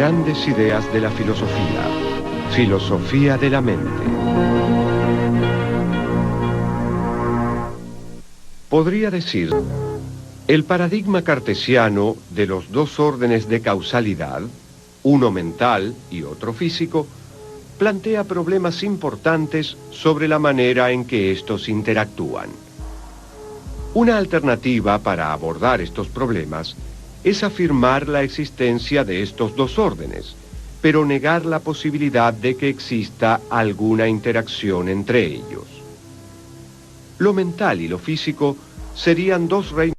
grandes ideas de la filosofía. Filosofía de la mente. Podría decir, el paradigma cartesiano de los dos órdenes de causalidad, uno mental y otro físico, plantea problemas importantes sobre la manera en que estos interactúan. Una alternativa para abordar estos problemas es afirmar la existencia de estos dos órdenes, pero negar la posibilidad de que exista alguna interacción entre ellos. Lo mental y lo físico serían dos reinos.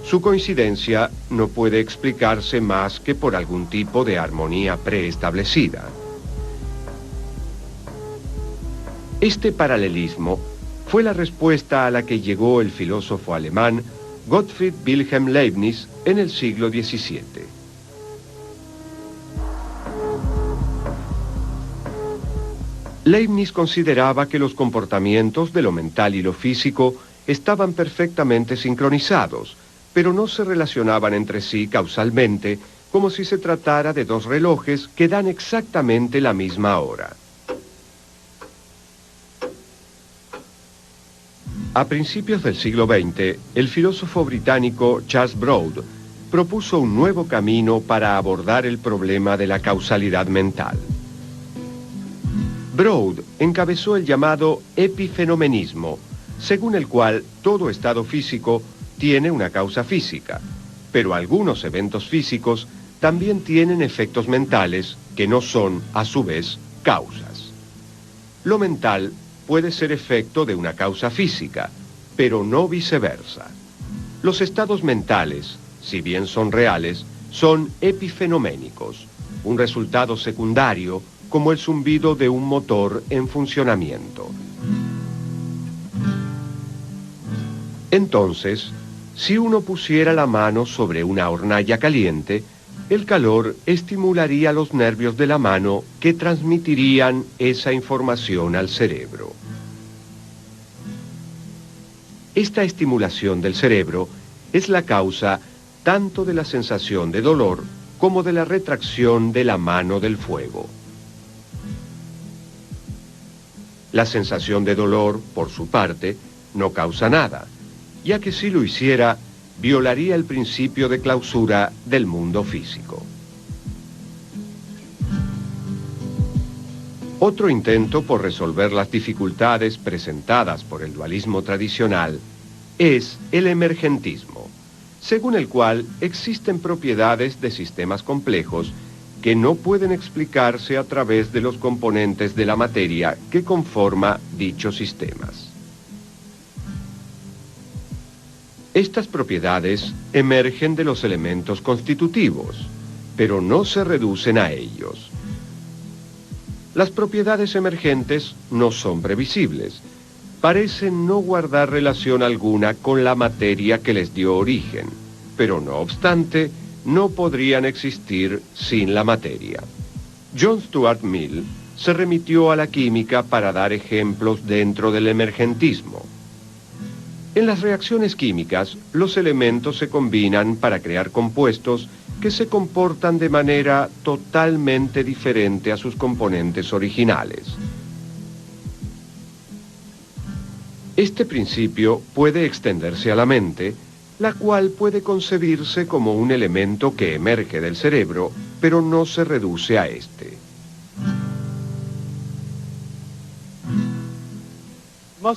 Su coincidencia no puede explicarse más que por algún tipo de armonía preestablecida. Este paralelismo fue la respuesta a la que llegó el filósofo alemán Gottfried Wilhelm Leibniz en el siglo XVII. Leibniz consideraba que los comportamientos de lo mental y lo físico estaban perfectamente sincronizados, pero no se relacionaban entre sí causalmente, como si se tratara de dos relojes que dan exactamente la misma hora. A principios del siglo XX, el filósofo británico Charles Broad propuso un nuevo camino para abordar el problema de la causalidad mental. Broad encabezó el llamado epifenomenismo, según el cual todo estado físico tiene una causa física, pero algunos eventos físicos también tienen efectos mentales que no son, a su vez, causas. Lo mental puede ser efecto de una causa física, pero no viceversa. Los estados mentales, si bien son reales, son epifenoménicos, un resultado secundario como el zumbido de un motor en funcionamiento. Entonces, si uno pusiera la mano sobre una hornalla caliente, el calor estimularía los nervios de la mano que transmitirían esa información al cerebro. Esta estimulación del cerebro es la causa tanto de la sensación de dolor como de la retracción de la mano del fuego. La sensación de dolor, por su parte, no causa nada, ya que si lo hiciera, violaría el principio de clausura del mundo físico. Otro intento por resolver las dificultades presentadas por el dualismo tradicional es el emergentismo, según el cual existen propiedades de sistemas complejos que no pueden explicarse a través de los componentes de la materia que conforma dichos sistemas. Estas propiedades emergen de los elementos constitutivos, pero no se reducen a ellos. Las propiedades emergentes no son previsibles, parecen no guardar relación alguna con la materia que les dio origen, pero no obstante, no podrían existir sin la materia. John Stuart Mill se remitió a la química para dar ejemplos dentro del emergentismo. En las reacciones químicas, los elementos se combinan para crear compuestos que se comportan de manera totalmente diferente a sus componentes originales. Este principio puede extenderse a la mente, la cual puede concebirse como un elemento que emerge del cerebro, pero no se reduce a este.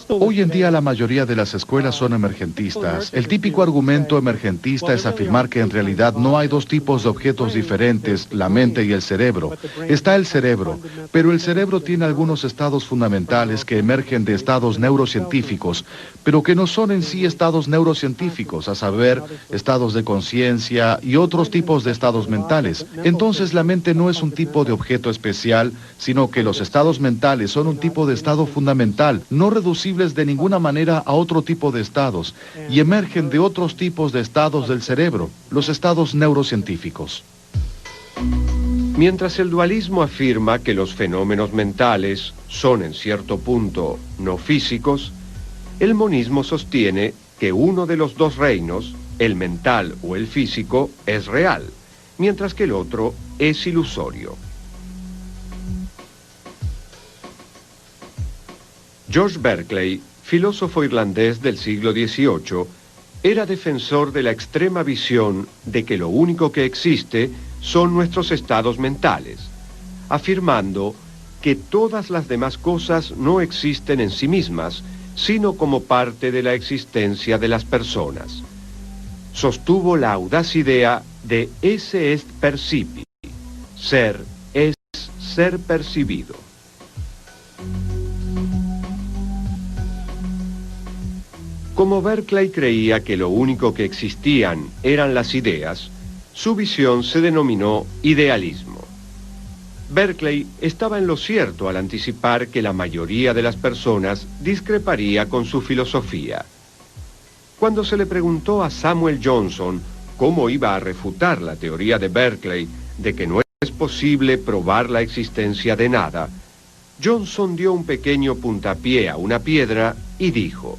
Hoy en día la mayoría de las escuelas son emergentistas. El típico argumento emergentista es afirmar que en realidad no hay dos tipos de objetos diferentes, la mente y el cerebro. Está el cerebro, pero el cerebro tiene algunos estados fundamentales que emergen de estados neurocientíficos, pero que no son en sí estados neurocientíficos, a saber, estados de conciencia y otros tipos de estados mentales. Entonces la mente no es un tipo de objeto especial, sino que los estados mentales son un tipo de estado fundamental, no reducibles de ninguna manera a otro tipo de estados, y emergen de otros tipos de estados del cerebro, los estados neurocientíficos. Mientras el dualismo afirma que los fenómenos mentales son en cierto punto no físicos, el monismo sostiene que uno de los dos reinos, el mental o el físico, es real, mientras que el otro es ilusorio. George Berkeley, filósofo irlandés del siglo XVIII, era defensor de la extrema visión de que lo único que existe son nuestros estados mentales, afirmando que todas las demás cosas no existen en sí mismas, sino como parte de la existencia de las personas. Sostuvo la audaz idea de esse est percipi, ser es ser percibido. Como Berkeley creía que lo único que existían eran las ideas, su visión se denominó idealismo. Berkeley estaba en lo cierto al anticipar que la mayoría de las personas discreparía con su filosofía. Cuando se le preguntó a Samuel Johnson cómo iba a refutar la teoría de Berkeley de que no es posible probar la existencia de nada, Johnson dio un pequeño puntapié a una piedra y dijo: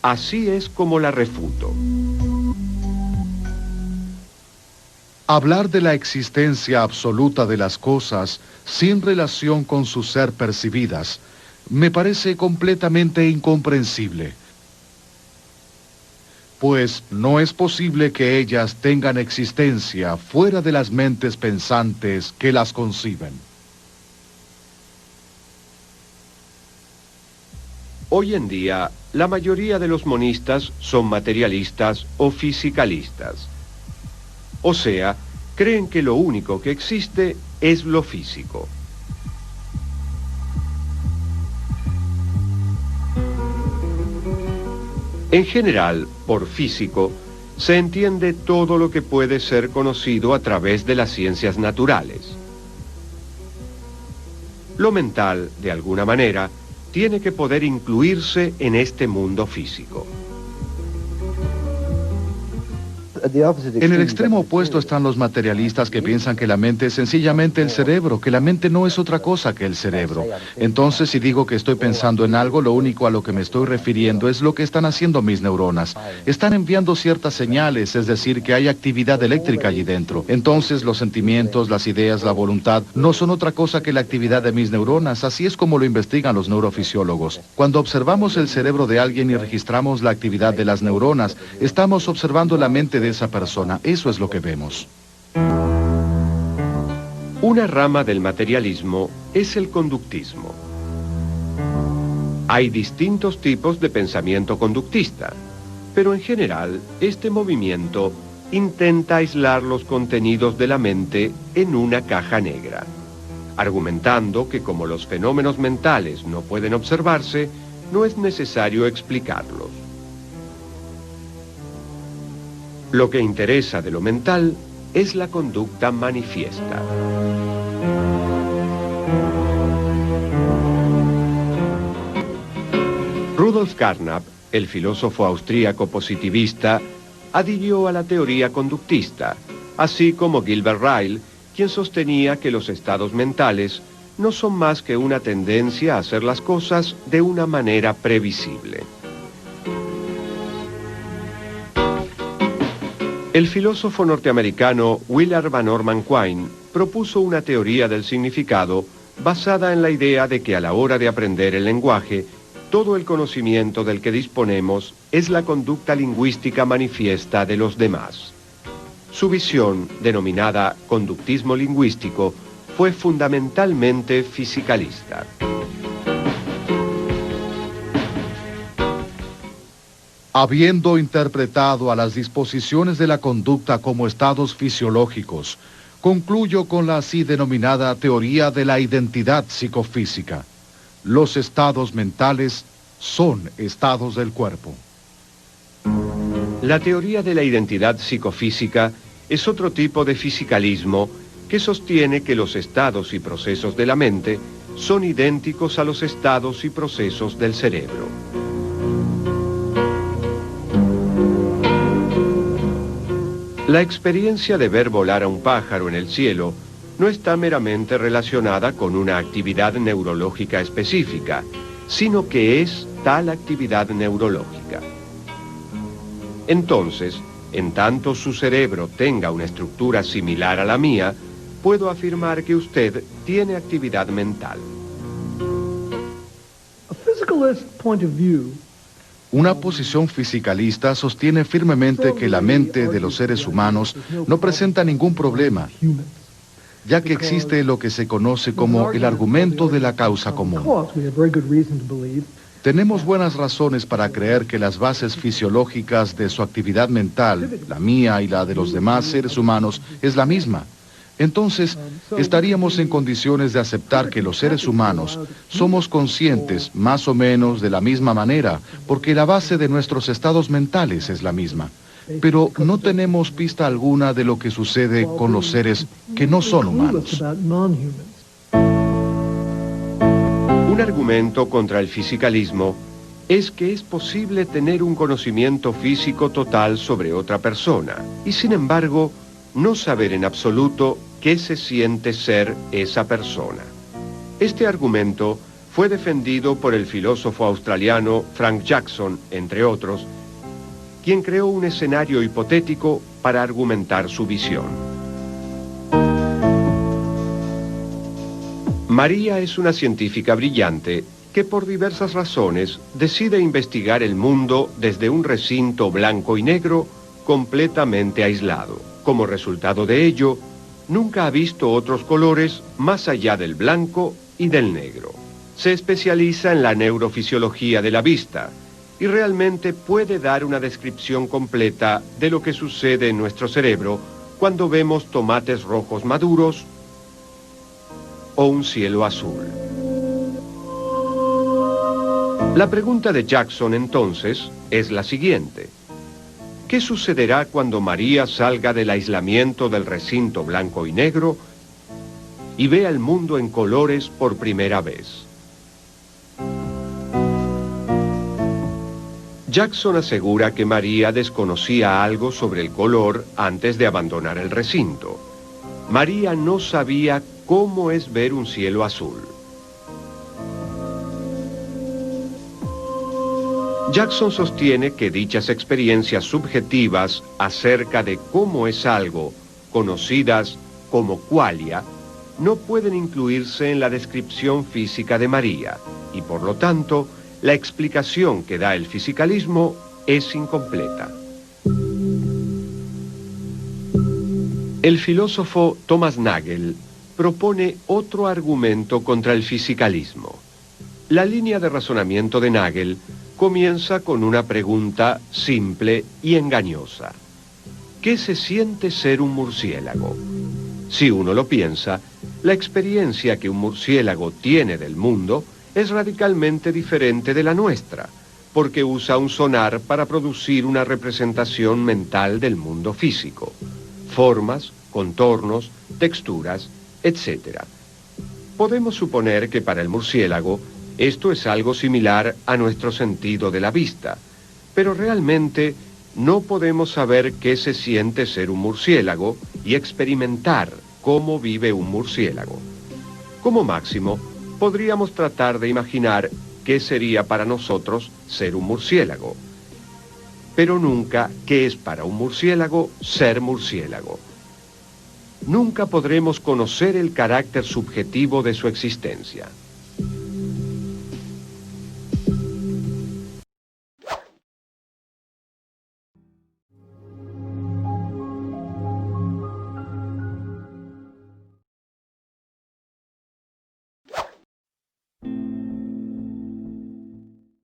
así es como la refuto. Hablar de la existencia absoluta de las cosas sin relación con su ser percibidas me parece completamente incomprensible, pues no es posible que ellas tengan existencia fuera de las mentes pensantes que las conciben. Hoy en día, la mayoría de los monistas son materialistas o fisicalistas. O sea, creen que lo único que existe es lo físico. En general, por físico, se entiende todo lo que puede ser conocido a través de las ciencias naturales. Lo mental, de alguna manera, tiene que poder incluirse en este mundo físico. En el extremo opuesto están los materialistas que piensan que la mente es sencillamente el cerebro, que la mente no es otra cosa que el cerebro. Entonces, si digo que estoy pensando en algo, lo único a lo que me estoy refiriendo es lo que están haciendo mis neuronas. Están enviando ciertas señales, es decir, que hay actividad eléctrica allí dentro. Entonces, los sentimientos, las ideas, la voluntad, no son otra cosa que la actividad de mis neuronas. Así es como lo investigan los neurofisiólogos. Cuando observamos el cerebro de alguien y registramos la actividad de las neuronas, estamos observando la mente de esa persona. Eso es lo que vemos. Una rama del materialismo es el conductismo. Hay distintos tipos de pensamiento conductista, pero en general este movimiento intenta aislar los contenidos de la mente en una caja negra, argumentando que como los fenómenos mentales no pueden observarse, no es necesario explicarlos. Lo que interesa de lo mental es la conducta manifiesta. Rudolf Carnap, el filósofo austríaco positivista, adhirió a la teoría conductista, así como Gilbert Ryle, quien sostenía que los estados mentales no son más que una tendencia a hacer las cosas de una manera previsible. El filósofo norteamericano Willard Van Orman Quine propuso una teoría del significado basada en la idea de que a la hora de aprender el lenguaje, todo el conocimiento del que disponemos es la conducta lingüística manifiesta de los demás. Su visión, denominada conductismo lingüístico, fue fundamentalmente fisicalista. Habiendo interpretado a las disposiciones de la conducta como estados fisiológicos, concluyo con la así denominada teoría de la identidad psicofísica. Los estados mentales son estados del cuerpo. La teoría de la identidad psicofísica es otro tipo de fisicalismo que sostiene que los estados y procesos de la mente son idénticos a los estados y procesos del cerebro. La experiencia de ver volar a un pájaro en el cielo no está meramente relacionada con una actividad neurológica específica, sino que es tal actividad neurológica. Entonces, En tanto su cerebro tenga una estructura similar a la mía, puedo afirmar que usted tiene actividad mental. Una posición fisicalista sostiene firmemente que la mente de los seres humanos no presenta ningún problema, ya que existe lo que se conoce como el argumento de la causa común. Tenemos buenas razones para creer que las bases fisiológicas de su actividad mental, la mía y la de los demás seres humanos, es la misma. Entonces, estaríamos en condiciones de aceptar que los seres humanos somos conscientes más o menos de la misma manera, porque la base de nuestros estados mentales es la misma. Pero no tenemos pista alguna de lo que sucede con los seres que no son humanos. Un argumento contra el fisicalismo es que es posible tener un conocimiento físico total sobre otra persona y, sin embargo, no saber en absoluto qué se siente ser esa persona. Este argumento fue defendido por el filósofo australiano Frank Jackson, entre otros, quien creó un escenario hipotético para argumentar su visión. María es una científica brillante que por diversas razones decide investigar el mundo desde un recinto blanco y negro completamente aislado. Como resultado de ello, nunca ha visto otros colores más allá del blanco y del negro. Se especializa en la neurofisiología de la vista y realmente puede dar una descripción completa de lo que sucede en nuestro cerebro cuando vemos tomates rojos maduros o un cielo azul. La pregunta de Jackson, entonces, es la siguiente. ¿Qué sucederá cuando María salga del aislamiento del recinto blanco y negro y vea el mundo en colores por primera vez? Jackson asegura que María desconocía algo sobre el color antes de abandonar el recinto. María no sabía cómo es ver un cielo azul. Jackson sostiene que dichas experiencias subjetivas acerca de cómo es algo, conocidas como qualia, no pueden incluirse en la descripción física de María, y por lo tanto, la explicación que da el fisicalismo es incompleta. El filósofo Thomas Nagel propone otro argumento contra el fisicalismo. La línea de razonamiento de Nagel comienza con una pregunta simple y engañosa. ¿Qué se siente ser un murciélago? Si uno lo piensa, la experiencia que un murciélago tiene del mundo es radicalmente diferente de la nuestra, porque usa un sonar para producir una representación mental del mundo físico, formas, contornos, texturas, etc. Podemos suponer que para el murciélago esto es algo similar a nuestro sentido de la vista, pero realmente no podemos saber qué se siente ser un murciélago y experimentar cómo vive un murciélago. Como máximo, podríamos tratar de imaginar qué sería para nosotros ser un murciélago, pero nunca qué es para un murciélago ser murciélago. Nunca podremos conocer el carácter subjetivo de su existencia.